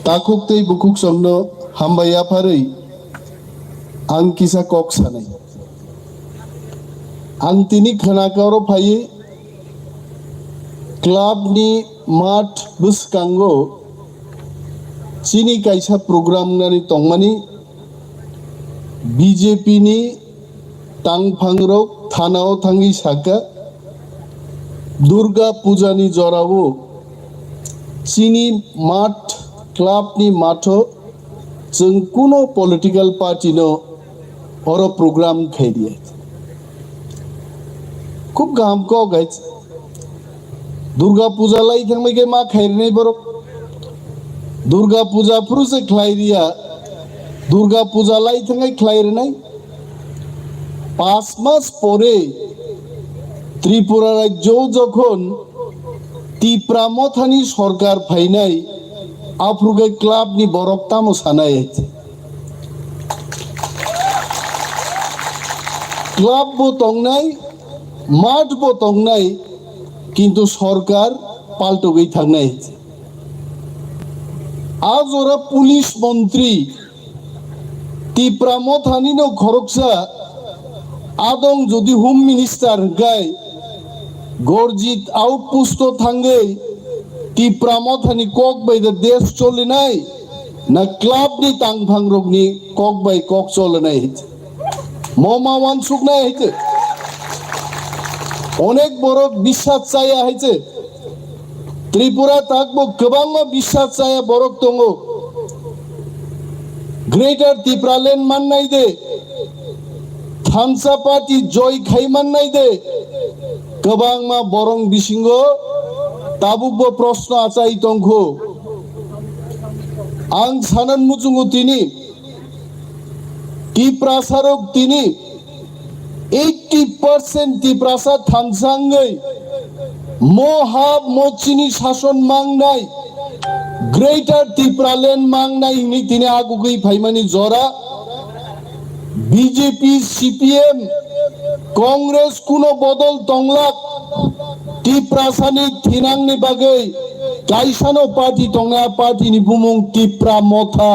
takuk tei bukuk somno hambaya pharei ang kisa kok sanai ang tini khanakaro phai club ni mat buskango chini kaisa program nani tongmani BJP ni tangphangrok thanao thangi saka Durga Puja ni jorabo chini mat club ni matho जों कुनो political party no और programme खेलिए खूब गाम को गए दुर्गा पूजा लाई थंग में के माँ खेल नहीं बरो दुर्गा पूजा पुरु से खिलाई दिया दुर्गा पूजा लाई थंग में खिलाई नहीं 5 मास परे त्रिपुरा राज्य যখন টিপ্রা মথানি সরকার ফাইনাই আফ্রুগে ক্লাব নি বরকতা মোসানাই আছে ক্লাব বো তংনাই মাঠ বো তংনাই কিন্তু সরকার পাল্টো গই থাকনাই আছে আজ ওরা পুলিশ মন্ত্রী টিপ্রা মথানি নো খরকসা আদং যদি হোম মিনিস্টার গায় গর্জিত আউটপোস্ট থাঙ্গে টিপ্রা মথানি কক বাই দেশ চলে নাই না ক্লাব নি তাংভাংরক নি কক বাই কক চলে নাই মমা ওয়ানসুক নাই হইছে অনেক বড় বিশ্বাস চাইয়া হইছে ত্রিপুরা থাকবো গোবাং বিশ্বাস চাইয়া বরক দङ গ্রেটার ত্রিপুরালেন্ড মান নাই দে থামসা পার্টি জয় খাইমান নাই দে गोबां मा बरं बिसिंगो ताबुकबो प्रश्न आचाई तंखो आं सानन मुचुंगु तिनि टिप्रासारक तिनि 80% टिप्रासा थामसांगै मोहा मोचिनि शासन मांगनाय ग्रेटर टिप्रालेंड मांगनाय नि तिनि आगुगै फाइमानि जरा बीजेपी सीपीएम कांग्रेस कुनो बदल तंगलाक टिप्रासानि थिनांनि बागै काइसानो पार्टी तंगा पार्टी नि बुमुं टिप्रा मोथा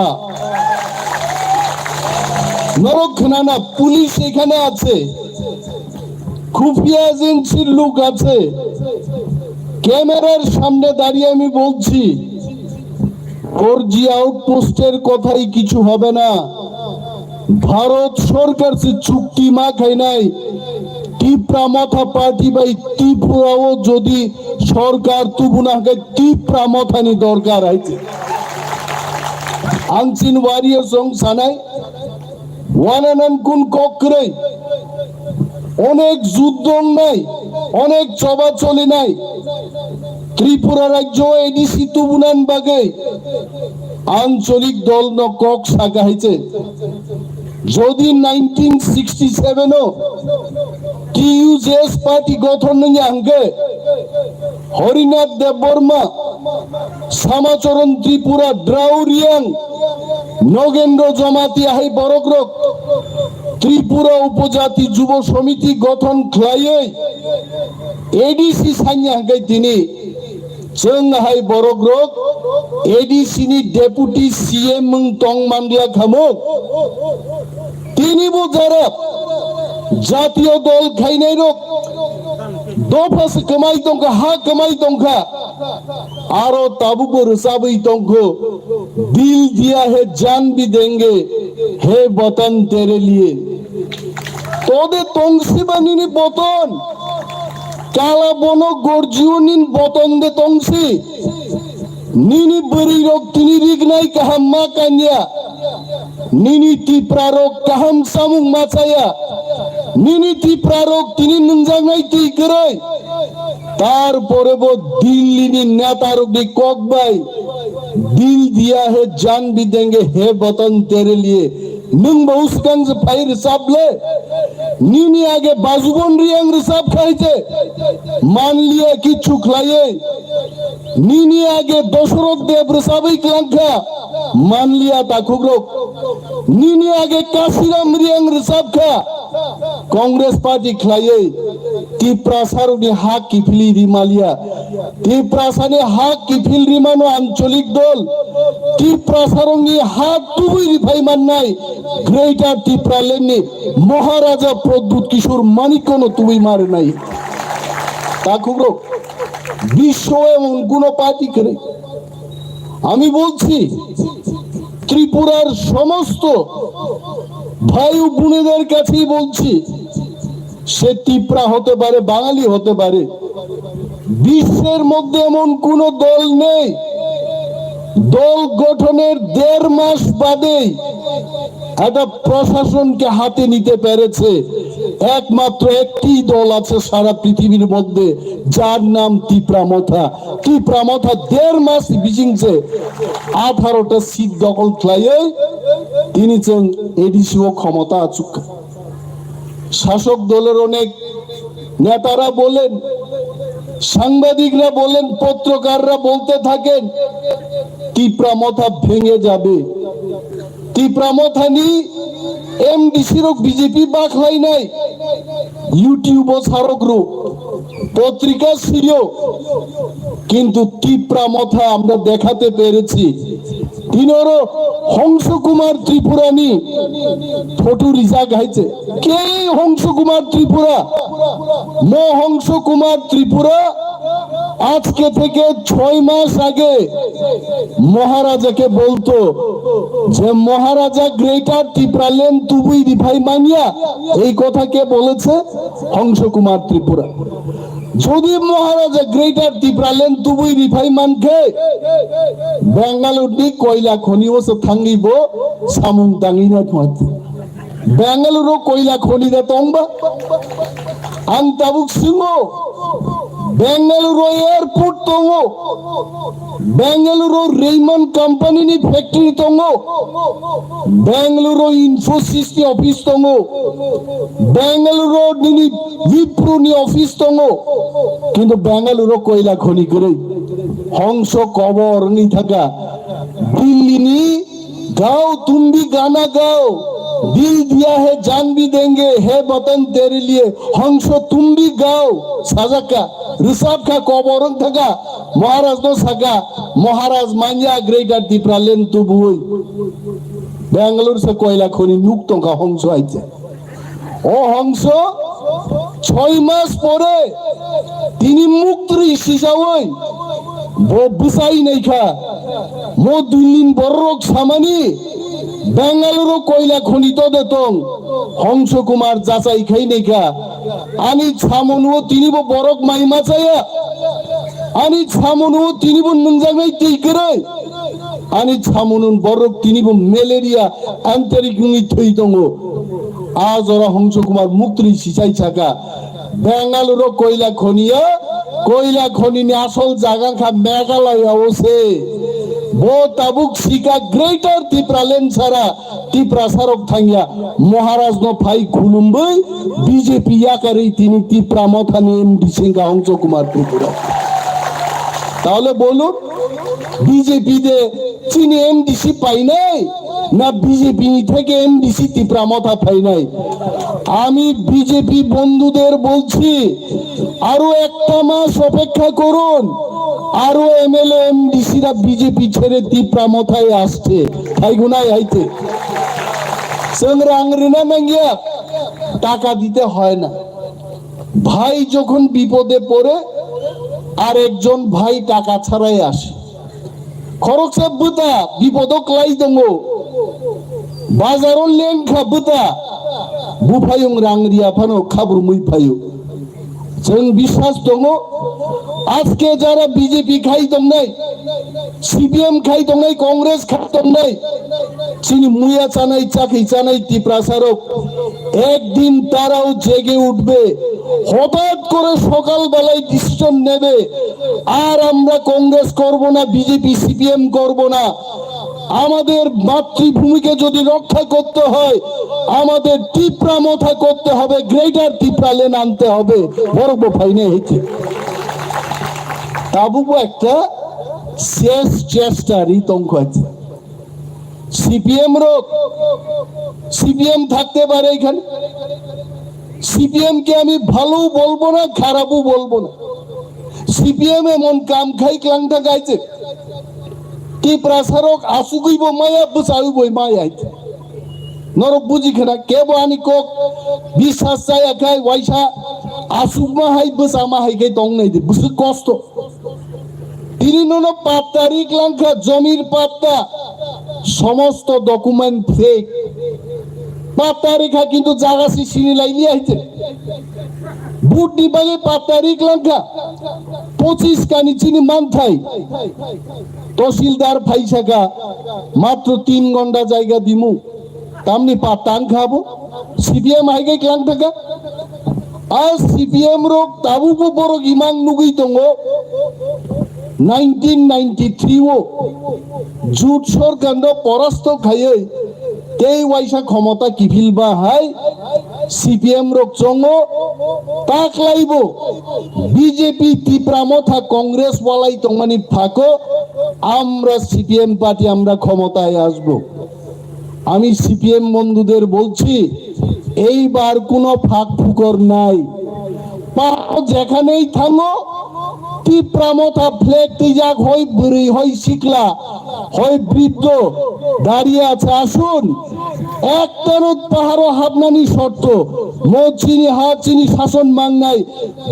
नरकखाना पुलिस एखाने आछे खुफिया एजेंसिर लोक आछे ক্যামেরার সামনে দাঁড়িয়ে আমি বলছি ফোরজি আউটপোস্টের কথাই কিছু হবে না ভারত সরকার সে চুক্তি মাখায় নাই টিপ্রা মথা পার্টি বাই ত্রিপুরাও যদি সরকার তুবুনাকে টিপ্রা মথানি দরকার আছে আনসিন ওয়ারিয়ার সং সানাই ওয়ানানান কোন ককরে অনেক যুদ্ধ নাই অনেক চবাচলি নাই ত্রিপুরা রাজ্য এডিসি তুবুনান বাগে আঞ্চলিক দল ন কক সাগা হইছে যদি 1967 ও টিইউজেস পার্টি গঠন নিয়ে আঙ্গে হরিনাথ দেববর্মা শ্যামাচরণ ত্রিপুরা ড্রাউরিয়াং নগেন্দ্র জমাতি আহি বরগ্রক ত্রিপুরা উপজাতি যুব সমিতি গঠন খাইয়ে এডিসি সাইয়া হাঙ্গে তিনি जों हाय बरग्रक एडीसी नि डेपुटी सीएम मुं टंग मानलिया खामो तिनिबो जारा जातीय दल खाइनाय रक दफास कमाई दंखा हा कमाई दंखा आरो ताबुबो रसाबै दंखो दिल दिया है जान भी देंगे हे वतन तेरे लिए तोदे तंगसी बानिनी बतन Kalabon gorjiunin boton de tongsi nini beri rok tini rignai kaham makanya nini tipra rok kaham samung macaya nini tipra rok tini nunjangai tigerai tar pore bo dilli ni neta rok di kokbai dil diya hai jaan bhi denge he watan tere liye nung bahuskan se phair sable नीनी आगे बाजुबन रियांग रिसाब खाइছে मान लिया कि छुखलाये नीनी आगे दशरथ देव रिसाबै क्लांखा मान लिया ताखुग्रक नीनी आगे काशीराम रियांग रिसाब खा Congress party खलाये Tipra सारुनि हाक किफिली रिमालिया टिप्रा साने हाक किफिल रिमानो आंचलिक दल ত্রিপুরা সারঙ্গী হাত তুই রিফাই মান্নাই গ্রেটার ত্রিপুরা লেননি মহারাজা প্রদ্যুৎ কিশোর মানিকন তুই মারে নাই তা খুবরো বিশ্ব এমন কোন পার্টি করে আমি বলছি ত্রিপুরার সমস্ত ভাই ও বোনেদের কাছেই বলছি সে ত্রিপুরা হতে পারে বাঙালি হতে পারে বিশ্বের মধ্যে এমন কোন দল নেই দল গঠনের 1.5 মাস বাদেই একটা প্রশাসনকে হাতে নিতে পেরেছে একমাত্র একটি দল আছে সারা পৃথিবীর মধ্যে যার নাম ত্রিপুরা মথা 1.5 মাস বিজিংছে 18টা সিট দখল খাইয়ে তিনি চান এডিসিও ক্ষমতা আচুক শাসক দলের অনেক নেতারা বলেন সাংবাদিকরা বলেন পত্রকাররা বলতে থাকেন ত্রিপুরা মথা ভেঙে যাবে ত্রিপুরা মথা নি এমডিসির বিজেপি বাখলাই নাই ইউটিউব ও সারকরু পত্রিকা ছিল কিন্তু ত্রিপুরা মথা আমরা দেখাতে পেরেছি তিনরো হংস কুমার ত্রিপুরানি ফটো রিজা গাইছে কে হংস কুমার ত্রিপুরা হংস কুমার ত্রিপুরা আজকে থেকে 6 মাস আগে মহারাজাকে বলতো যে মহারাজা গ্রেটার ত্রিপুরা লেন তুই রিফাই মানিয়া এই কথা কে বলেছে হংস কুমার ত্রিপুরা যদি মহারাজা গ্রেটার ত্রিপুরা লেন তুই রিফাই মানকে বেঙ্গালুর নি কয়লা খনিও থাঙ্গিব সামুং তাঙ্গি না বেঙ্গালুরও কয়লা খনি দা তংবা আং তাবুক সিংহ বেঙ্গালুরু এয়ারপোর্ট তঙ্গো বেঙ্গালুরু রেইমন কোম্পানি নি ফ্যাক্টরি তঙ্গো বেঙ্গালুরু ইনফোসিস নি অফিস তঙ্গো বেঙ্গালুরু নি উইপ্রো নি অফিস তঙ্গো কিন্তু বেঙ্গালুরু কয়লা খনি করে হংস কবর নি থাকা দিল্লি নি গাও तुम भी गाना गाओ दिल दिया है जान भी देंगे है वतन तेरे लिए हंस तुम भी गाओ साजाका ऋषभ का कबरन থাকা মহারাজ নো সাকা মহারাজ মানিয়া গ্রেটার ত্রিপুরা লেন তু বই বেঙ্গালুরু সে কয়লা খনি নুক টঙ্কা হংস আইছে ও হংস 6 মাস পরে তিনি মুক্তি হিসাবে বুসাই নাই খা মো 2 দিন বড় সামানি বেঙ্গালুরু কয়লা খনি তো দেতং হংস কুমার যাচাই খাই নাই খা আনি ছামনুও তিনি বরক মাইমা চাইয়া আনি ছামনুও তিনি নংজাগাই তেই করে আনি ছামনুন বরক তিনি ম্যালেরিয়া আন্তরিক নি থই দङ আজ ওরা হংস কুমার মুক্তি সিসাই ছাকা বেঙ্গালুরু কয়লা খনি নি আসল জায়গা খা মেঘালয় আছে বো তাবুক সিকা গ্রেটার ত্রিপুরা লেন সারা ত্রিপুরা সারক থাঙ্গিয়া মহারাজ নো ফাই খুলুমবই বিজেপি ইয়াকারেই তিনি ত্রিপুরা মথা নি এমডি সিংহা হংস কুমার ত্রিপুরা তাহলে বলুন বিজেপি দে চিনি এমডিসি পাই নাই না বিজেপি থেকে এমডিসি ত্রিপুরা মথা পাই নাই আমি বিজেপি বন্ধুদের বলছি আরো 1 মাস অপেক্ষা করুন আরো এমএলএ এমডিসি রা বিজেপি ছেড়ে ত্রিপুরা মথায় আসছে তাই গুনাই আইতে সংগ্রাংরিনা মাঙ্গিয়া টাকা দিতে হয় না ভাই যখন বিপদে পড়ে আর একজন ভাই টাকা ছাড়াই আসে খরচ বুতা বিপদক লাই দङ বাজারও লেংখা বুতা বুফায়ং রাংরিয়া ফানো খাবুর মুই ফায়ু जों বিশ্বাস দङ আজকে যারা বিজেপি খাই দङ নাই সিপিএম খাই দङ নাই কংগ্রেস খাই দङ নাই চিনি মুয়া চানাই চাকি চানাই ত্রিপুরা সারক একদিন তারাও জেগে উঠবে হঠাৎ করে সকাল বেলায় ডিসিশন নেবে আর আমরা কংগ্রেস করব না বিজেপি সিপিএম করব না আমাদের মাতৃভূমিকে যদি রক্ষা করতে হয় আমাদের ত্রিপুরা মথা করতে হবে গ্রেটার ত্রিপুরা লেন আনতে হবে বড় ফাইনে হইছে তাবুকো একটা শেষ চেষ্টার ইতঙ্ক আছে সিপিএম থাকতে পারে এখানে সিপিএম কে আমি ভালো বলবো না খারাপও বলবো না সিপিএম এমন কাম খাই ক্লাংটা গাইছে ত্রিপুরা সারক আসুগইব মায়া বুসাউবই মায়া নরক বুঝি খেনা কেবো আনি কক বিশ্বাস চাই একাই ওয়াইসা আসুক মাহাই বুসা মাহাই গে দং নাই দে বুসু কষ্ট তিনি নুনো 5 তারিখ লাঙ্কা জমির পাত্তা সমস্ত ডকুমেন্ট ফেক 5 তারিখা কিন্তু জাগাসি সিনি লাইনি আইতে বুট নিবাগে 5 তারিখ লাঙ্কা 25 কানি চিনি মানথাই তহসিলদার ফাইসাকা মাত্র 3 ঘন্টা জায়গা দিমু তামনি পাতান খাবো সিপিএম আইগে ক্লাং থাকা আর সিপিএম রোগ তাবুবো বড় ইমাং নুগই দङ 1993 ও জুট সরকার পরাস্ত খাইয়ে তেই ওয়াইসা ক্ষমতা কিফিলবা হাই সিপিএম রোগ চङ তাক লাইব বিজেপি ত্রিপুরা মথা কংগ্রেস ওয়ালাই তংমানি ফাঁকো আমরা সিপিএম পার্টি আমরা ক্ষমতায় আসবো আমি সিপিএম বন্ধুদের বলছি এইবার কোনো ফাঁক ফুকর নাই যেখানেই থামো ত্রিপুরা মথা ফ্ল্যাগ যাক হয় বুড়ি হয় শিখলা হয় বৃদ্ধ দাঁড়িয়ে আছে আসুন একটার পাহাড় হাবনানি শর্ত মো চিনি হা চিনি শাসন মাং নাই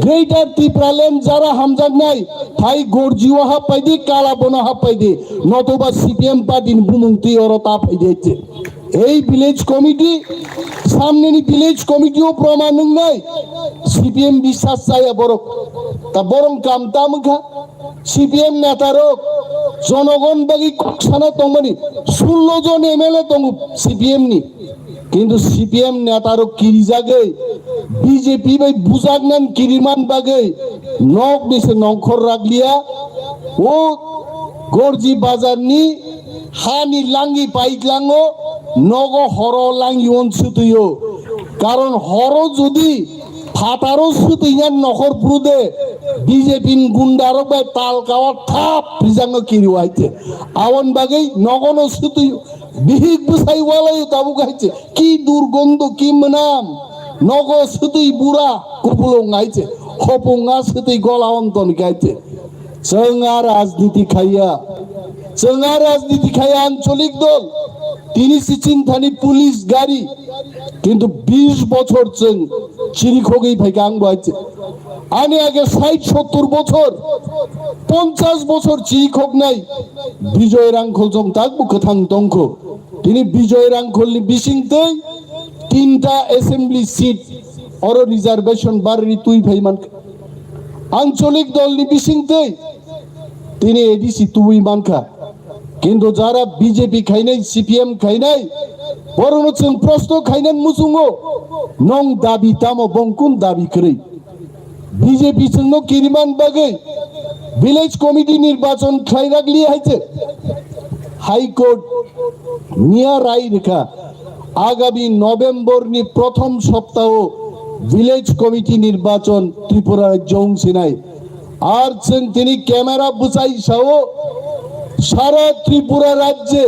গ্রেটার ত্রিপুরা ল্যান্ড যারা হামজাক নাই তাই গর্জিও হা পাইদি কালাবন হা পাইদি নতবা সিপিএম পার্টির বুমুক্তি ওর তা পাইদিয়েছে এই ভিলেজ কমিটি সামনে ভিলেজ কমিটিও প্রমাণ নাই সিপিএম বিশ্বাস চাই বড় তা বরং কাম তামখা সিপিএম নেতারও জনগণ বাগি ককসানা তংমানি 16 জন এমএলএ তং সিপিএম নি কিন্তু সিপিএম নেতারও কিরি জাগে বিজেপি বাই বুজাক নান কিরিমান বাগে নক নিছে নংখর রাগলিয়া ও গর্জি বাজার নি হানি লাঙ্গি পাইকলাঙ্গো নগ হর লাঙ্গি অনসুতিও কারণ হর যদি ফাটারও সুতিয়ান নখর প্রুদে বিজেপি গুন্ডারও বাই তাল কাওয়া থাপ রিজাঙ্গ কিরিওয়াইতে আওয়ান বাগেই নগন সুতি বিহিক বুসাই ওয়ালাই তাবু গাইছে কি দুর্গন্ধ কি মনাম নগ সুতি বুড়া কুপুলং গাইছে হপঙ্গা সুতি গলা অন্তন গাইছে চঙা রাজনীতি খাইয়া আঞ্চলিক দল তিনি চিন্তানি পুলিশ গাড়ি কিন্তু 20 বছর চিরিখোগেই ভাই গাং বাইছে আনে আগে 60-70 বছর 50 বছর চিরিখোগ নাই বিজয় রাংখল জং তাকবু কথাং দংখ তিনি বিজয় রাংখল নি বিসিংতে 3টা অ্যাসেম্বলি সিট অর রিজার্ভেশন বাড়ি তুই ভাই মান আঞ্চলিক দল নি বিসিংতে তিনি এডিসি তুই মানখা কিন্তু যারা বিজেপি খাই নাই সিপিএম খাই নাই বরং প্রশ্ন খাইনেন মুসুঙ্গো নং দাবি তামো বংকুন দাবি করে বিজেপি সঙ্গ কিরিমান বাগে ভিলেজ কমিটি নির্বাচন খাই রাখলি হাইছে হাইকোর্ট নিয়া রায় রেখা আগামী নভেম্বর নি প্রথম সপ্তাহ ভিলেজ কমিটি নির্বাচন ত্রিপুরা রাজ্য অংশিনাই আর তিনি ক্যামেরা বুঝাই সহ সারা ত্রিপুরা রাজ্যে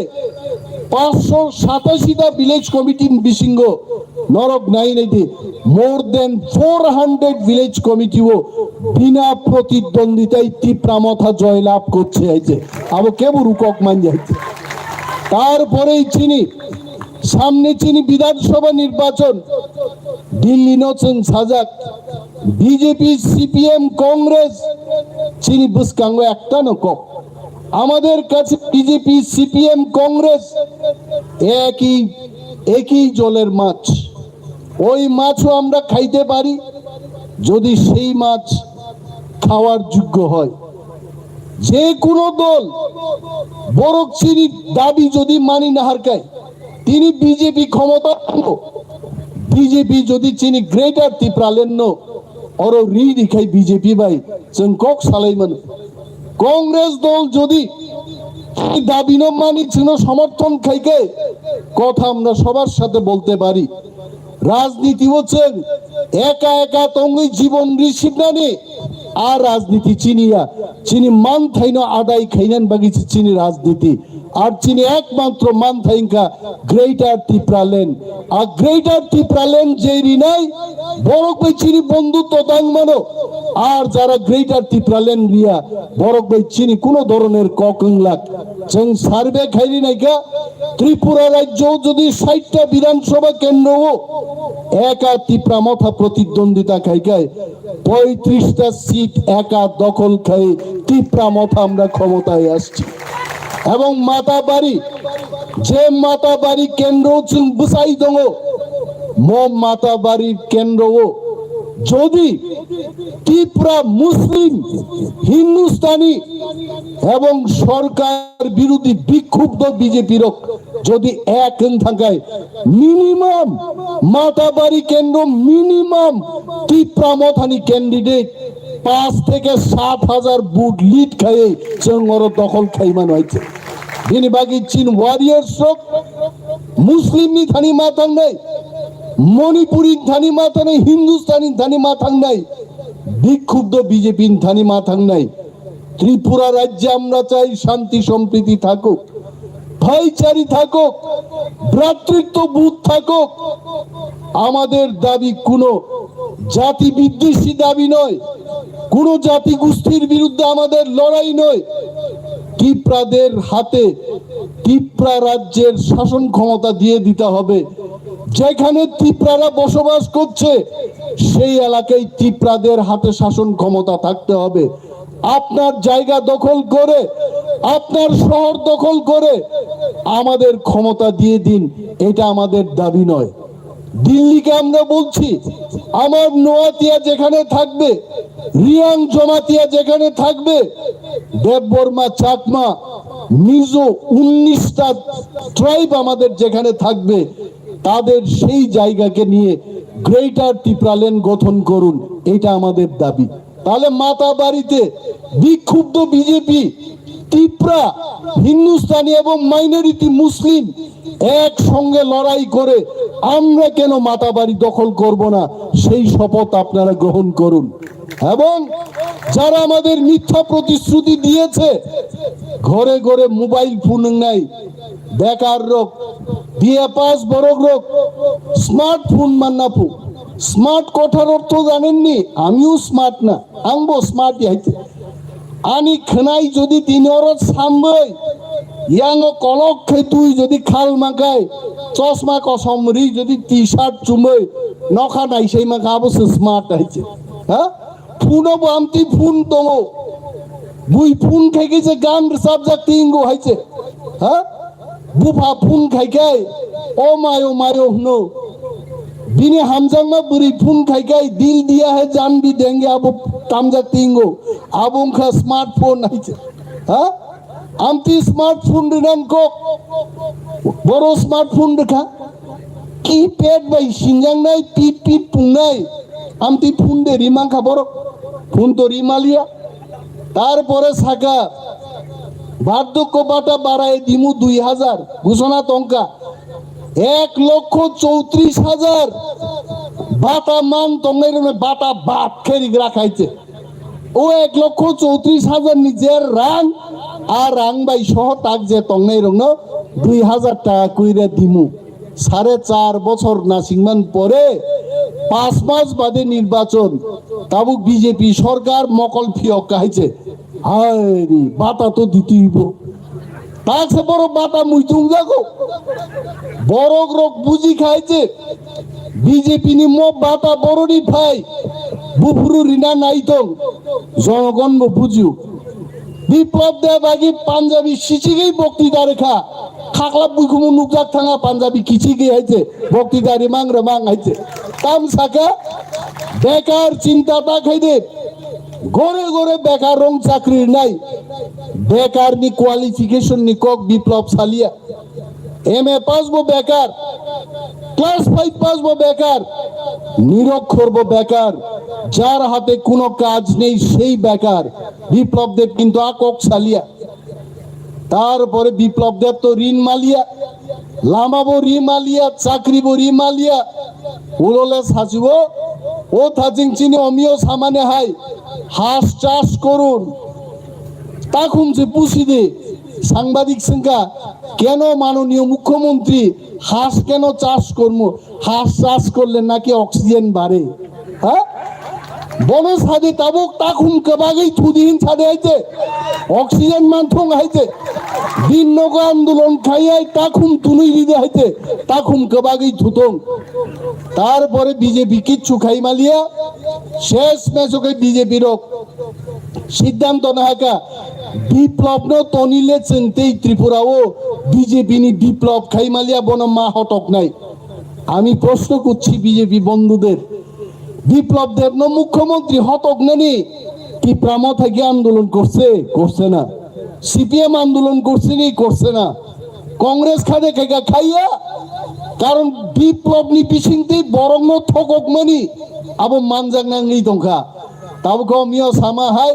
587টা ভিলেজ কমিটি বিসিঙ্গ নরক নাই নাইতে মোর দেন 400 ভিলেজ কমিটিও বিনা প্রতিদ্বন্দ্বিতায় ত্রিপুরা মথা জয়লাভ করছে আইছে আবো কেবু রুকক মান যাইছে তারপরেই সামনে বিধানসভা নির্বাচন দিল্লি নচন সাজাক বিজেপি সিপিএম কংগ্রেস বুসকাঙ্গ একটা নকক আমাদের কাছে বিজেপি সিপিএম কংগ্রেস একই জলের মাছ ওই মাছও আমরা খাইতে পারি যদি সেই মাছ খাওয়ার যোগ্য হয় যে কোনো দল বড় চিনি দাবি যদি মানি না হারকায় তিনি বিজেপি ক্ষমতা বিজেপি যদি চিনি গ্রেটার ত্রিপুরা লেন্ন অর রি খাই বিজেপি বাই जों কক সালাইমান কংগ্রেস দল যদি দাবি ন মানি সমর্থন খাইকে কথা আমরা সবার সাথে বলতে পারি রাজনীতি হচ্ছে একা একা তঙ্গই জীবন রিসিভ নানি আর রাজনীতি চিনি মান থাইনো আদায় খাইনান বাগিছে চিনি রাজনীতি আর চিনি একমাত্র মানথাইঙ্কা গ্রেটার ত্রিপুরাল্যান্ড আর গ্রেটার ত্রিপুরাল্যান্ড যেই নাই বরক ভাই চিনি বন্ধুত্ব দাং মানো আর যারা গ্রেটার ত্রিপুরাল্যান্ড রিয়া বরক ভাই চিনি কোনো ধরনের ককংলাক जों সার্ভে খাইলি নাইকা ত্রিপুরা রাজ্য যদি ৬০টা বিধানসভা কেন্দ্র একা ত্রিপুরা মথা প্রতিদ্বন্দ্বিতা খাইকায় ৩৫টা সিট একা দখল খাই ত্রিপুরা মথা আমরা ক্ষমতায় আসছি এবং মাতাবাড়ি যে মাতাবাড়ি কেন্দ্র जों বসাই দङ মাতাবাড়ির কেন্দ্র যদি ত্রিপুরা মুসলিম হিন্দুস্তানি এবং সরকার বিরোধী বিক্ষুব্ধ বিজেপির যদি এক থাকায় মিনিমাম মাতাবাড়ি কেন্দ্র মিনিমাম ত্রিপুরা মথানি ক্যান্ডিডেট 5 থেকে 7,000 বুট লিড খাইয়ে চঙ্গর দখল খাইমান হয়েছে দিন বাকি চীন ওয়ারিয়ার্স মুসলিম নি থানি মাথাং নাই মণিপুরি থানি মাথা নাই হিন্দুস্তানি থানি মাথাং নাই বিক্ষুব্ধ বিজেপি থানি মাথাং নাই ত্রিপুরা রাজ্যে আমরা চাই শান্তি সম্প্রীতি থাকুক ভাইচারি থাকুক ভ্রাতৃত্ববোধ থাকুক আমাদের দাবি কোনো জাতি বিদ্বেষী দাবি নয় কোনো জাতি গোষ্ঠীর বিরুদ্ধে আমাদের লড়াই নয় ত্রিপুরাদের হাতে ত্রিপুরা রাজ্যের শাসন ক্ষমতা দিয়ে দিতে হবে যেখানে ত্রিপুরারা বসবাস করছে সেই এলাকায় ত্রিপুরাদের হাতে শাসন ক্ষমতা থাকতে হবে আপনার জায়গা দখল করে আপনার শহর দখল করে আমাদের ক্ষমতা দিয়ে দিন এটা আমাদের দাবি নয় দিল্লিকে আমরা বলছি আমার নোয়াতিয়া যেখানে থাকবে রিয়াং জমাতিয়া যেখানে থাকবে দেববর্মা চাকমা মিজো 19টা ট্রাইব আমাদের যেখানে থাকবে তাদের সেই জায়গাকে নিয়ে গ্রেটার ত্রিপুরাল্যান্ড গঠন করুন এটা আমাদের দাবি তাহলে মাতাবাড়িতে বিক্ষুব্ধ বিজেপি ত্রিপুরা হিন্দুস্তানি এবং মাইনরিটি মুসলিম একসঙ্গে লড়াই করে আমরা কেন মাতাবাড়ি দখল করব না সেই শপথ আপনারা গ্রহণ করুন এবং যারা আমাদের মিথ্যা প্রতিশ্রুতি দিয়েছে ঘরে ঘরে মোবাইল ফোন নাই বেকার রোগ বিয়ে পাস বড় রোগ স্মার্টফোন মান্নাপু স্মার্ট কথার অর্থ জানেননি আমিও স্মার্ট না আংবো স্মার্ট হইতে আনি খানাই যদি দিনের সামবই ইয়াং কলক খাই তুই যদি খাল মাখায় চশমা কসমরি যদি টি শার্ট চুমই নখা নাই সেই মাখা অবশ্য স্মার্ট হয়েছে হ্যাঁ ফোনও আমতি ফোন দङ বুই ফোন খাইকে যে গান সাবজেক্ট ইঙ্গো হয়েছে হ্যাঁ বুফা ফোন খাইকাই ও মাयो হনো बिने हमजंग में बुरी फून खाई खाई दिल दिया है जान भी देंगे अब तामजा तिंगो अब उनका स्मार्टफोन नहीं चे हाँ आमती स्मार्टफोन रिनन को बड़ो स्मार्टफोन रखा की पेट भाई सिंजंग नहीं पीट पीट पुंगाई आमती फोन दे रिमांग का बड़ो फोन तो रिमालिया तार परे साका বার্ধক্য বাটা বাড়ায় দিমু 2000 ঘোষণা টঙ্কা 1,34,000 বাটা মান তংনাই বাটা বাপ খেরি রাখাইছে ও 1,34,000 নিজের রাং আর রাং বাই সহ তাক যে তংনাই রং 2,000 টাকা কইরা দিমু 4.5 বছর নাসিংমান পরে 5 মাস বাদে নির্বাচন তাবুক বিজেপি সরকার মকল ফিয়ক কাইছে হায়রি বাটা তো দিতেইব তাছে বড় বাটা মুইতুং যাগো বড় রোগ বুঝি খাইছে বিজেপি নি মো বাটা বড়ডি ভাই বুফরু রিনা নাইতং জনগণ বুঝিও বিপ্লব দে বাগি পাঞ্জাবি সিচিগেই বক্তৃতা রেখা খাকলা বুইখুমু নুকজাক থাঙা পাঞ্জাবি কিচিগে হইছে বক্তৃতা রিমাং রেমাং হইছে তাম সাকা বেকার চিন্তাটা খাইদে ঘরে ঘরে বেকার রং চাকরি নাই বেকার নি কোয়ালিফিকেশন নি কক বিপ্লব সালিয়া এমএ পাস বো বেকার ক্লাস 5 পাস বো বেকার নিরক্ষর বো বেকার যার হাতে কোনো কাজ নেই সেই বেকার বিপ্লব দেব কিন্তু আকক সালিয়া তারপরে বিপ্লব দেব তো ঋণ মালিয়া লামাবো ঋণ মালিয়া চাকরি বো ঋণ মালিয়া উললে সাজিব ও থাজিং চিনি অমিও সামানে হাই হাঁস চাষ করুন তাকুম যে পুষি দে সাংবাদিক সংখ্যা কেন মাননীয় মুখ্যমন্ত্রী হাঁস কেন চাষ করবো, হাঁস চাষ করলে নাকি অক্সিজেন বাড়ে। হ্যাঁ, বন সাদে তাবুক তাকুম কবাগই থুদিন সাদে আইতে অক্সিজেন মানথং আইতে দিন নগ আন্দোলন খাইয়াই তাকুম তুনুই দিতে আইতে তাকুম কবাগই থুতং। তারপরে বিজেপি কিচ্ছু খাই মালিয়া শেষ মেচকে বিজেপির সিদ্ধান্ত নাহাকা বিপ্লব ন তনিলে চিন্তেই ত্রিপুরাও বিজেপি নি বিপ্লব খাই মালিয়া বন মা হটক নাই। আমি প্রশ্ন করছি বিজেপি বন্ধুদের, বিপ্লব দেব ন মুখ্যমন্ত্রী হতক নানি ত্রিপুরা থেকে আন্দোলন করছে? করছে না। সিপিএম আন্দোলন করছে নি? করছে না। কংগ্রেস খাদে খাইয়া খাইয়া কারণ বিপ্লব নি পিছিংতে বরং ঠকক মানি আবো মানজাক নাঙ্গি দংখা তাও কমিও সামা হাই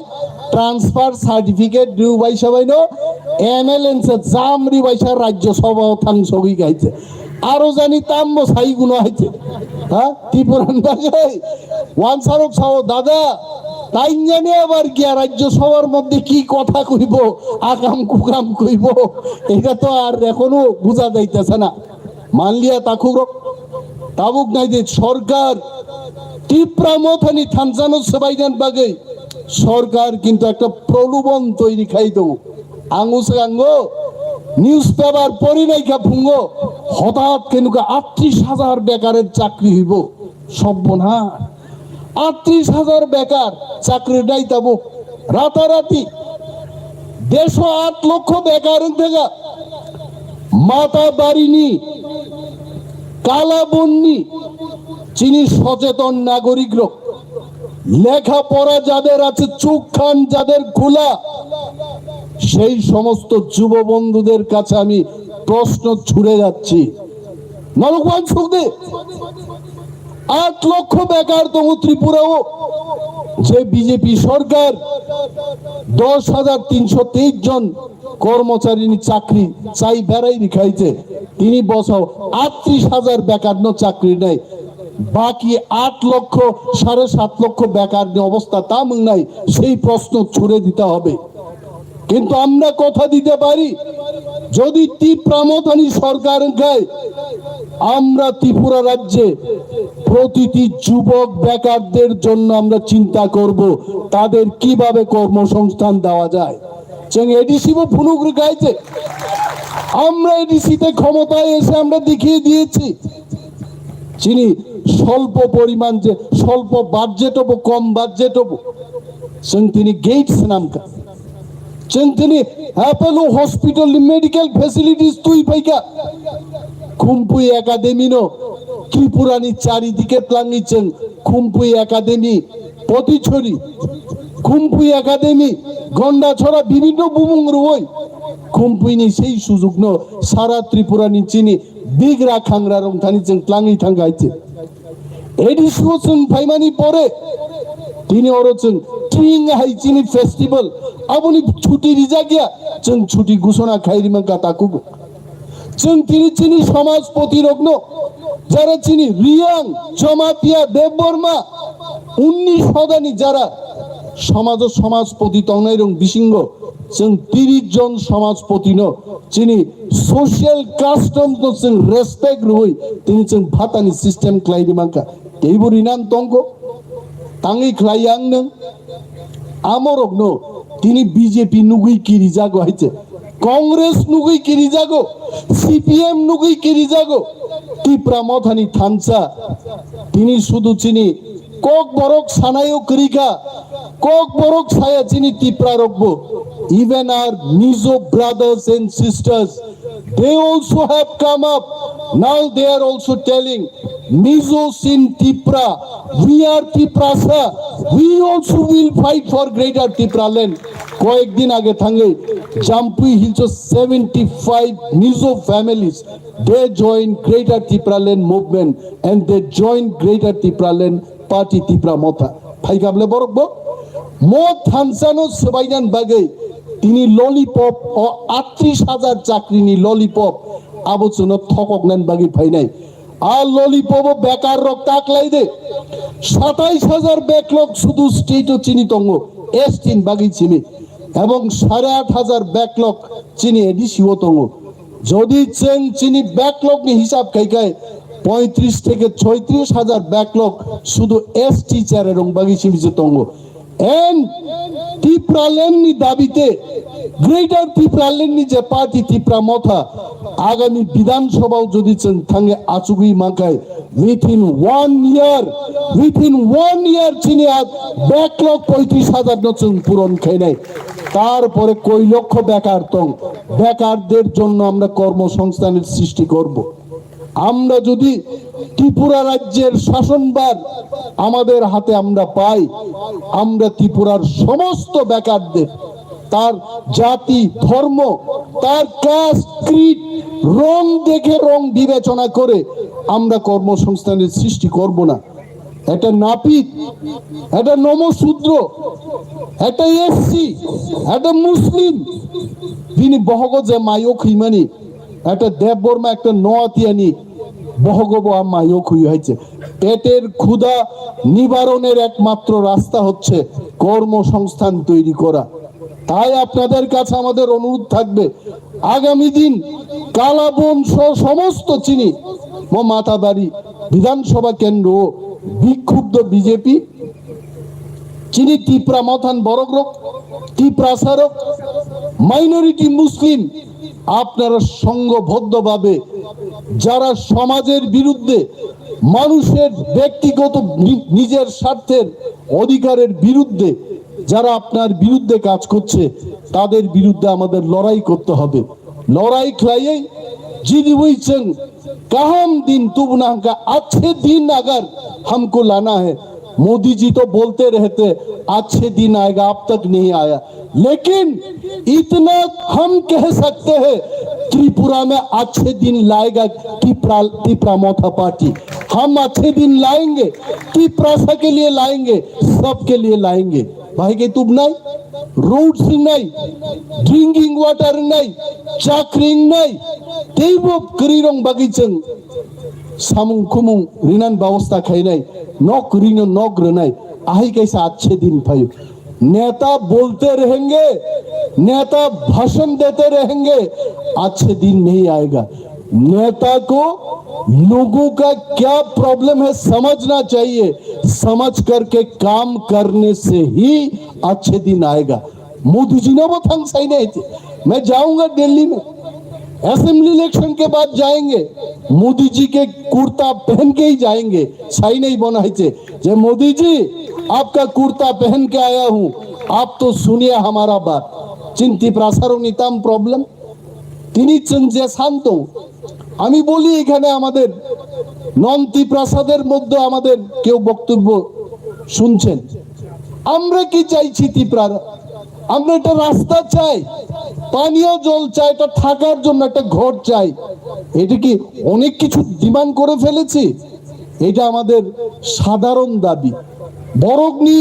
ট্রান্সফার সার্টিফিকেট দিউ বাইসা বাইন এমএলএনসে জামরি বাইসা রাজ্যসভা থাংসগি গাইছে আরো জানি তাম্ম সাই গুণ আইছে। হ্যাঁ, ত্রিপুরান ভাষায় ওয়ান সারক সাও দাদা তাই জানি আবার গিয়া রাজ্যসভার মধ্যে কি কথা কইব, আকাম কুকাম কইব, এটা তো আর এখনো বোঝা যাইতেছে না। মানলিয়া তাবুক নাই যে সরকার ত্রিপুরা মথানি থানসানো সবাইজান বাগে সরকার কিন্তু একটা প্রলোভন তৈরি খাই দেবো আঙুসে আঙ্গ নিউজ পেপার পড়ি নাইকা ফুঙ্গ হঠাৎ কেনুকা ৩৮,০০০ বেকারের চাকরি হইব। সর্বনাশ, ৩৮,০০০ বেকার চাকরি নাই তাবো রাতারাতি ১৫৮ লক্ষ বেকার থেকে মাথা বাড়িনি কালাবন্নি চিনি সচেতন নাগরিক লেখাপড়া যাদের আছে চোখ খান যাদের খোলা সেই সমস্ত যুব বন্ধুদের কাছে আমি প্রশ্ন ছুড়ে যাচ্ছি। নলকুয়ান সুখদে ৮ লক্ষ বেকার তবু ত্রিপুরাও যে বিজেপি সরকার ১০,৩২৩ জন কর্মচারী চাকরি চাই বেড়াই রেখাইছে তিনি বসাও ৩৮,০০০ বেকার চাকরি নেই বাকি ৮ লক্ষ ৭.৫ লক্ষ বেকার অবস্থা তা নাই সেই প্রশ্ন ছুড়ে দিতে হবে। কিন্তু আমরা কথা দিতে পারি যদি ত্রিপুরা মথানি সরকার গায় আমরা ত্রিপুরা রাজ্যে প্রতিটি যুবক বেকারদের জন্য আমরা চিন্তা করব তাদের কিভাবে কর্মসংস্থান দেওয়া যায়। এডিসিও ফুনুক গাইছে আমরা এডিসিতে ক্ষমতায় এসে আমরা দেখিয়ে দিয়েছি চিনি স্বল্প পরিমাণ যে স্বল্প বাজেট হবো কম বাজেট হবো তিনি গেটস নামকা তিনি অ্যাপোলো হসপিটাল মেডিকেল ফ্যাসিলিটিস তুই পাইকা খুম্পুই একাডেমি নো ত্রিপুরানি চারিদিকে প্লাঙ্গিছেন খুম্পুই একাডেমি পতিছড়ি খুম্পুই একাডেমি গন্ডা ছড়া বিভিন্ন বুমুঙ্গর ওই খুম্পুইনি সেই সুযোগ ন সারা ত্রিপুরানি চিনি বিগরা খাংরা রং থানি जों ক্লাঙ্গি থাঙ্গাইছে এডিসিও जों ফাইমানি পরে তিনি অরচন ট্রিং হাই চিনি ফেস্টিভ্যাল আপনি ছুটি রিজা গিয়া जों ছুটি ঘোষণা খাইরিমান কাতাকুব जों তিনি চিনি সমাজ প্রতিরগ্ন যারা চিনি রিয়াং জমাতিয়া দেববর্মা ১৯ সদানি যারা সমাজপতি তংনাই রং বিসিংহ जों ৩০ জন সমাজপতি ন চিনি সোশ্যাল কাস্টম তো जों রেসপেক্ট রই তিনি जों ভাতানি সিস্টেম ক্লাইরিমাঙ্কা এইবরি নাম তঙ্গ তাঙ্গি ক্লাইয়াং নং আমরক ন তিনি বিজেপি নুগুই কিরি জাগো হইছে কংগ্রেস নুগুই কিরি জাগো সিপিএম নুগুই কিরি জাগো ত্রিপুরা মথানি থানসা তিনি শুধু চিনি কক বরক সানায়ও করিকা কক বরক ছায়া চিনি Tripura রকবো even our Mizo brothers and sisters they also have come up now they are also telling Mizos in Tripura we are Triprasa we also will fight for greater Tripura land কয়েকদিন আগে থাঙ্গে Jampui hills 75 Mizo families they joined greater Tripura land movement and they joined greater Tripura land party Tripura MOTHA ফাইকাবলে বরকবো মত থানসানো সবাইজান বাগে তিনি lollipop ও ৩৮,০০০ চাকরি নি lollipop আবচন ঠকক নেন বাগি phi নাই আর ললিপপ বেকার রক তাকলাই দে ২৭,০০০ ব্যাকলগ শুধু স্টেট ও চিনি তঙ্গ এস তিন বাগি চিনি এবং 8,500 ব্যাকলগ চিনি এডি শিবতঙ্গ যদি চেন চিনি ব্যাকলগ নি হিসাব খাইকায় 35 থেকে 36,000 ব্যাকলগ শুধু এস টিচার এবং বাগি শিবিছে তঙ্গ এন্ড ত্রিপুরা ল্যান্ডনি দাবিতে গ্রেটার ত্রিপুরা ল্যান্ডনি যে পার্টি ত্রিপুরা মথা আগামী বিধানসভাও যদি থাঙ্গে আচুগুই মাকায় উইথিন 1 ইয়ার চিনি ব্যাকলগ 35,000 নতুন পূরণ খাই নাই তারপরে কই লক্ষ বেকার তং বেকারদের জন্য আমরা কর্মসংস্থানের সৃষ্টি করব আমরা যদি ত্রিপুরা রাজ্যের শাসনভার আমাদের হাতে আমরা পাই আমরা ত্রিপুরার সমস্ত বেকারদের তার জাতি ধর্ম তার কাস্ট ক্রিড রং দেখে রং বিবেচনা করে আমরা কর্মসংস্থানের সৃষ্টি করব না এটা নাপিত এটা নমশূদ্র এটা এসসি এটা মুসলিম তিনি বহগ যে মায়ো খিমানি এটা দেববর্মা একটা নোয়াতিয়ানি বহগব মায়ো খুই হয়েছে পেটের ক্ষুধা নিবারণের একমাত্র রাস্তা হচ্ছে কর্মসংস্থান তৈরি করা তাই আপনাদের কাছে আমাদের অনুরোধ থাকবে আগামী দিন কালাবন সহ সমস্ত চিনি মাথাবাড়ি বিধানসভা কেন্দ্র বিক্ষুব্ধ বিজেপি চিনি ত্রিপুরা মথান বড়গ্রক ত্রিপুরা সারক মাইনরিটি মুসলিম আপনারা সংঘবদ্ধভাবে যারা সমাজের বিরুদ্ধে মানুষের ব্যক্তিগত নিজের স্বার্থের অধিকারের বিরুদ্ধে যারা আপনার বিরুদ্ধে কাজ করছে তাদের বিরুদ্ধে আমাদের লড়াই করতে হবে लड़ाई खिलाइए जिद हुई चंग कहम दिन तुबना का अच्छे दिन अगर हमको लाना है। मोदी जी तो बोलते रहते अच्छे दिन आएगा, अब तक नहीं आया, लेकिन इतना हम कह सकते हैं त्रिपुरा में अच्छे दिन लाएगा त्रिपुरा मोथा पार्टी। हम अच्छे दिन लाएंगे, त्रिपुरा के लिए लाएंगे, सबके लिए लाएंगे। भाई के तुम नहीं, रोड्स नहीं, ड्रिंकिंग वाटर नहीं, चाकरिंग नहीं, तेबो करीरंग बगीचंग सामुंग कुमुंग रिनान व्यवस्था खाई नहीं, नौक रिनो नौक रनाई आही कैसा अच्छे दिन भाई। नेता बोलते रहेंगे, नेता भाषण देते रहेंगे, अच्छे दिन नहीं आएगा। नेता को लोगों का क्या प्रॉब्लम है समझना चाहिए, समझ करके काम करने से ही अच्छे दिन आएगा। मोदी जी ने वो थंग सही नहीं थे। मैं जाऊंगा दिल्ली में, असेंबली इलेक्शन के बाद जाएंगे, मोदी जी के कुर्ता पहन के ही जाएंगे। सही नहीं बना है जे मोदी जी आपका कुर्ता पहन के आया हूं, आप तो सुनिए हमारा बात। चिंती प्रासारों निताम प्रॉब्लम তিনি যে শান্ত আমি বলি এখানে আমাদের নন্তি প্রাসাদের মধ্যে আমাদের কেউ বক্তব্য শুনছেন। আমরা কি চাইছি ত্রিপুরার? আমরা একটা রাস্তা চাই, পানীয় জল চাই, এটা থাকার জন্য একটা ঘর চাই। এটা কি অনেক কিছু ডিমান্ড করে ফেলেছি? এটা আমাদের সাধারণ দাবি, বরগ্নি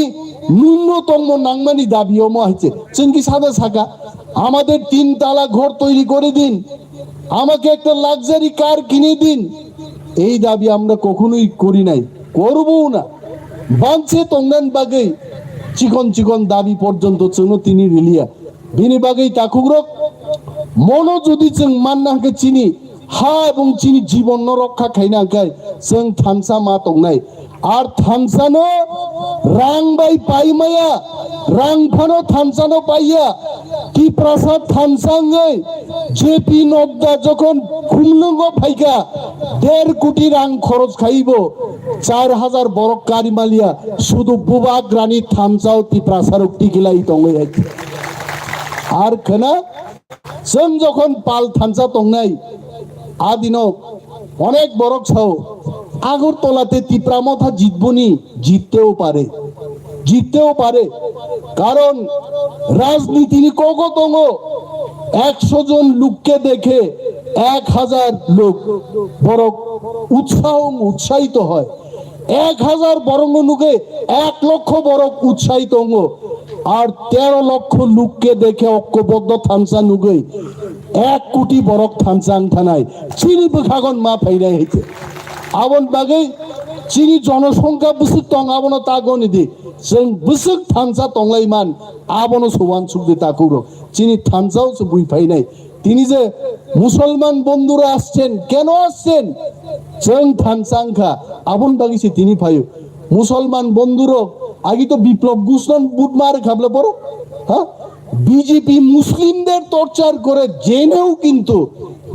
ন্যূনতম নাংমানি দাবিও হয়েছে। চিনকি সাদা থাকা আমাদের 3 তালা ঘর তৈরি করে দিন, আমাকে একটা লাক্সারি কার কিনে দিন, এই দাবি আমরা কখনোই করি নাই, করবও না। বাঞ্ছে তঙ্গান বাগেই চিকন চিকন দাবি পর্যন্ত চুনো তিনি রিলিয়া বিনি বাগেই তাকুগ্রক মনো যদি जों মান্নাকে চিনি হা এবং চিনি জীবন রক্ষা খাইনা গায় जों থানসা মা তংনাই আর থানসানো রাং বাই পাইমায়া রাং ফানো থানসানো পাইয়া কি প্রসাদ থানসাঙ্গে জেপি নদ্দা যখন খুমলুঙ্গ ফাইকা 1.5 কোটি রাং খরচ খাইব 4000 বড় কারিমালিয়া শুধু বুবা গ্রানি থানসাও তি প্রাসারক টিকিলাই তঙ্গই আছে। আর কেনা जों যখন পাল থানসা তংনাই আদিনো অনেক বড় ছাও আগরতলাতে ত্রিপুরা মথা জিতবনি, জিততেও পারে, কারণ রাজনীতির কগতঙ্গ 100 জন লোককে দেখে 1000 লোক বড় উৎসাহিত হয়, 1000 বরঙ্গ লোকে 1 লক্ষ বড় উৎসাহিত আর 13 লক্ষ লোককে দেখে ঐক্যবদ্ধ থানসা নুগৈ 1 কোটি বড় থানসাং থানায় চিনি খাগন মা ফাইরাই হইছে। আবন বাগে chini jonasongkha busuk tong abono tagoni di जों busuk thansa tonglayman abono sowan sukde takuro chini thansao se bui phainai তিনি যে মুসলমান বন্ধুরা আসছেন কেন আসছেন जों থানসাংখা আবন বাগিছে তিনি পায়ো মুসলমান বন্ধুরো আগে তো বিপ্লব ঘোষণা বুট মারে খাবলে পড়ো হ্যাঁ বিজেপি মুসলিমদের টর্চার করে জেনেও কিন্তু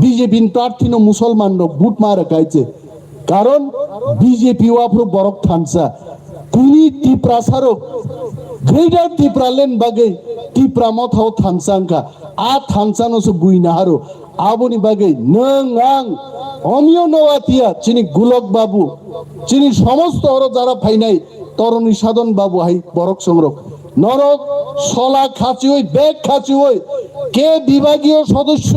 বিজেপি প্রার্থীনো মুসলমানরা বুট মারে খাইছে কারণ বিজেপি ওয়াপ্রো বরক থানসা তিনি টিপ্রা সারক গ্রেটার টিপ্রা লেন বাগে টিপ্রা মথাও থানসাংখা আ থানসানো সে বুইনা হারো আবনি বাগে নং আং অমিয় নওয়াতিয়া চিনি গুলক বাবু চিনি সমস্ত অর যারা ফাইনাই তরণী সাধন বাবু হাই বরক সংরক নরক সলা খাচি হই ব্যাগ খাচি হই কে বিভাগীয় সদস্য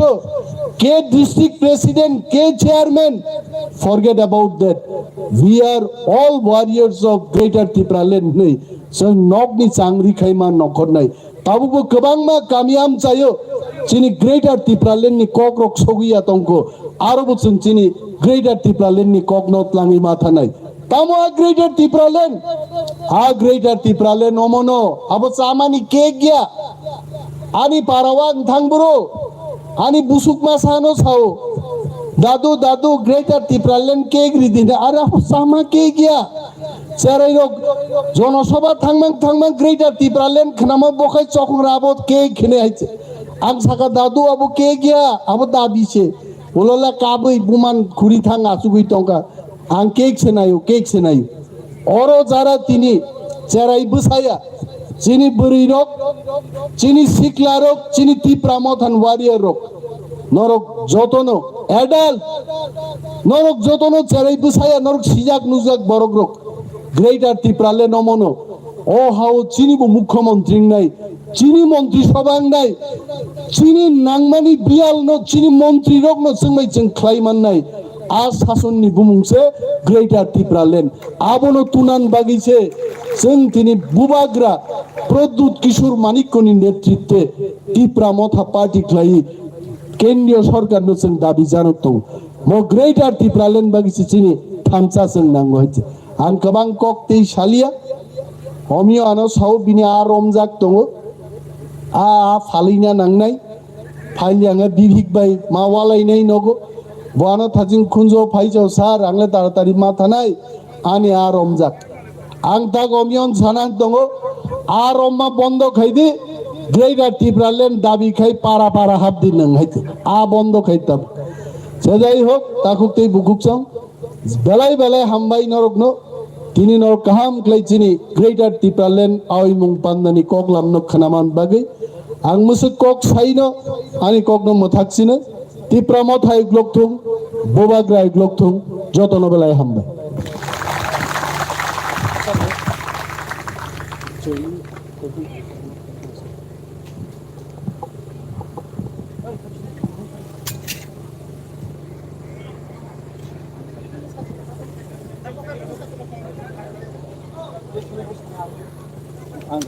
কে ডিস্ট্রিক্ট প্রেসিডেন্ট কে chairman forget about that we are all warriors of greater Tripura land nei जों नगनि चांगरि खाइमा नखर नाय ताबुबो गोबांमा कामियाम चायो चिनि ग्रेटर त्रिपुरा ल्যান্ডनि ककरक सगिया तंको आरोबो जों चिनि ग्रेटर त्रिपुरा ल्যান্ডनि ककनत लाङि माथा नाय तामो आ ग्रेटर त्रिपुरा ল্যান্ড आ ग्रेटर त्रिपुरा ল্যান্ড ओमनो आबो चामानि के गया आनि पारावां थांबरो आनि बुसुक मासानो साओ दादू दादू ग्रेटर ত্রিপুরা ল্যান্ড के ग्रिदिने आरो सामा के गया Serai rok jonosabha thangmang greater Tripura land khnama bokai chokra abo ke khine haiche ang saka dadu abo ke gya abo dabi che olola kabui buman khuri thang asugui tongka ang ke senayo oro jara tini serai busaya chini buri rok chini sikla rok chini Tripura mothan warrior rok norok jotono adult norok jotono serai busaya norok sijak nujak borok rok greater Tripura land নমনো ও হাও চিনিবো মুখ্যমন্ত্রী নাই চিনি মন্ত্রী সভাং নাই চিনি নাংমানি বিয়াল ন চিনি মন্ত্রী রক ন जोंमै जों ख्लाइमान নাই आ শাসননি বুমুংসে গ্রেটার ত্রিপুরা ল্যান্ড আবনো তুনান বাগিছে जों তিনি বুবাগ্রা প্রদ্যুৎ কিশোর মানিক্যনি নেতৃত্বে ত্রিপুরা মথা পার্টি খ্লাই কেন্দ্রীয় সরকার ন जों দাবি জানত ম গ্রেটার ত্রিপুরা ল্যান্ড বাগিছে চিনি থামচা जों নাঙ্গ হইছে आं गोबां कक दै सालिया हमियो आनो साव बिनि आ रमजाक दङ आ फालिना नांनाय फाइलियाङा बिभिक बाय मावालायनाय नगो बानो थाजिं खुनजो फाइजो सार आंले तारातारि मा थानाय आनि आ रमजाक आं ता गमियन सानान दङ आ रममा बन्द खाइदि ग्रेटार ত্রিপুরা ল্যান্ড दाबि खाइ पारा पारा हाब दिन नों हाइते आ बन्द खाइताब जेजाय होक ताखुक तै बुकुकसं बेलाय बेलाय हामबाय नरकनो তিনি নর কাহাম ক্লাইচিনি গ্রেটার ত্রিপুরা ল্যান্ড আইমুং পান্দানি ককলামনো খনামান বাগै आं मुसुक कक साइनो आनि ककनो मथाक्सिनो ত্রিপুরা মথাই গ্লকথुं बोबाग्राय ग्लकथुं जतनो बेलाय हामबाय Ang